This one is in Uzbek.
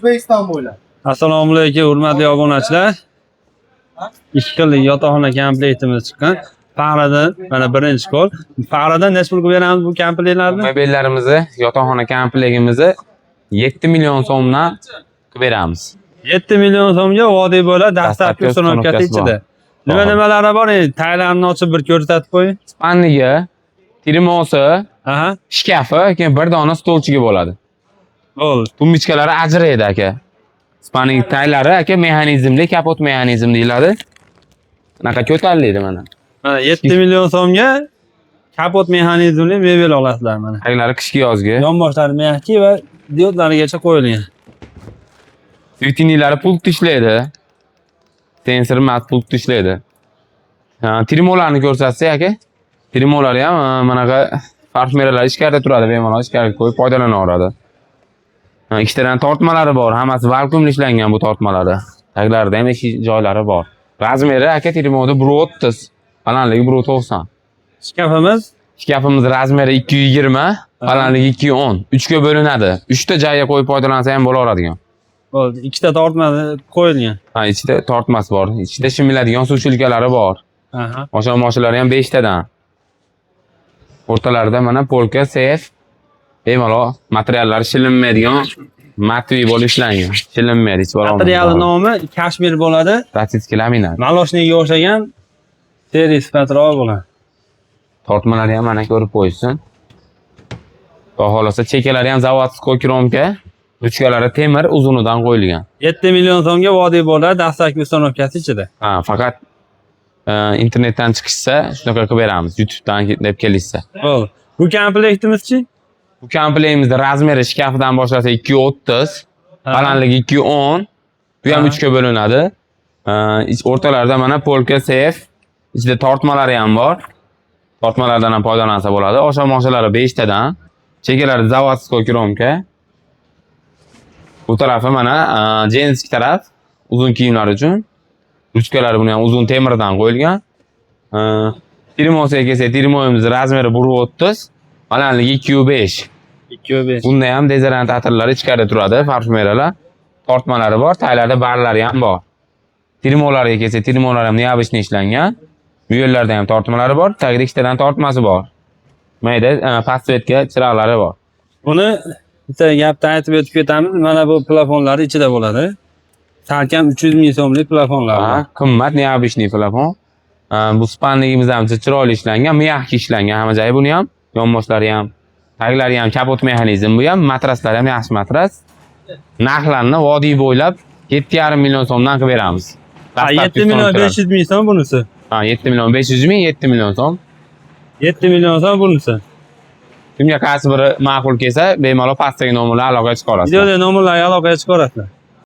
O'zbekiston bo'ylab. Assalomu alaykum, hurmatli obunachilar. 2 xillik yotoqxona komplektimiz chiqqan. Fag'radan mana birinchi qo'l. Fag'radan necha pulga beramiz bu komplektlarni? Mebellarimizni, yotoqxona komplektimizni 7 million so'mdan qilib beramiz. 7 million so'mga vodiy bo'ladi, dastlabki uстановkasi ichida. Nimalari bor? Taylarni ochib bir ko'rsatib qo'ying. Spanligi, trimosi, Aha. shkafi, keyin bir dona stolchigi bo'ladi. Bo'ldi. Tumbichkalari ajraydi aka. Spanning taylari aka mexanizmli, kapot mexanizm deyiladi. Bunaqa ko'tariladi mana. Mana 7 million so'mga kapot mexanizmli mebel olasizlar mana. Taglari qishki yozgi. Yonboshlari mexki va diodlarigacha qo'yilgan. Svetiniylari pult ishlaydi. Sensor mat pult ishlaydi. Trimolarni ko'rsatsak aka. Trimolari ham manaqa farshmeralar ichkarida turadi, bemalol ichkariga qo'yib foydalanaveradi. Ikkitadan tortmalari bor, hammasi vakuumli ishlangan bu tortmalari. Taglarida ham ish joylari bor. Razmeri aka trimoda 1.30, balandligi 1.90. Shkafimiz razmeri 220, balandligi 210. 3 ga bo'linadi. 3 ta joyga qo'yib foydalansa ham bo'laveradigan. bo'ldi. 2 ta tortma qo'yilgan. Ichida tortmasi bor. Ichida shimiladigan suvchilkalari bor. Aha. Moshinalari ham 5 tadan. O'rtalarida mana polka, seyf, bemalol materiallar shilinmaydigan matviy bo'lib ishlangan. Shilinmaydi, hech bo'lmaydi. Materiali nomi kashmir bo'ladi. Ratitski laminat. Maloshniga o'xshagan seri sifatroq bo'ladi. Tortmalari ham mana ko'rib qo'ysin. Xohlasa chekalari ham zavodskiy kromka, ruchkalari temir uzunidan qo'yilgan. 7 million so'mga vodiy bo'ladi, dastlabki uстановkasi ichida. Faqat internetdan chiqishsa, shunaqa qilib beramiz. YouTubedan deb kelishsa. Bo'ldi. Bu komplektimizchi? Bu komplektimizni razmeri shkafidan boshlasa 2.30, balandligi 2.10, bu ham 3 ga bo'linadi. O'rtalarida mana polka, seyf, ichida tortmalari ham bor. Tortmalardan ham foydalansa bo'ladi. Osha-moshalari 5 tadan. Chekalari zavodskiy kromka. Bu tarafi mana jenski taraf, uzun kiyimlar uchun. Ruchkalari buni ham uzun temirdan qo'yilgan. Trimosiga kelsak, trimoyimiz razmeri 1.30, balandligi 2.5. 2.5. Bunda ham dezodorant atirlari ichkarida turadi, parfumeralar. Tortmalari bor, taylarda barlari ham bor. Trimolariga kelsak, trimolar ham neobычный ishlangan. Bu yerlarda ham tortmalari bor, tagida 2 tadan tortmasi bor. Mayda pastsvetka chiroqlari bor. Buni bitta gapni aytib o'tib ketamiz. Mana bu plafonlari ichida bo'ladi. Salkam 300 ming so'mlik plafonlar. Qimmat neobычный plafon. Bu spanligimiz ham chiroyli ishlangan, mexki ishlangan hamma joyi. Buni ham yonboshlari ham, taglari ham kapot mexanizm, bu ham matraslari ham yaxshi matras. Narxlarni vodiy bo'ylab 7,5 million so'mdan qilib beramiz. 7 million 500 ming so'm bunisi. 7 million 500 ming, 7 million so'm. 7 million so'm bunisi. Kimga qaysi biri ma'qul kelsa, bemalol pastdagi nomerlarga aloqaga chiqarasiz. Videoda nomerlarga aloqaga chiqarasizlar.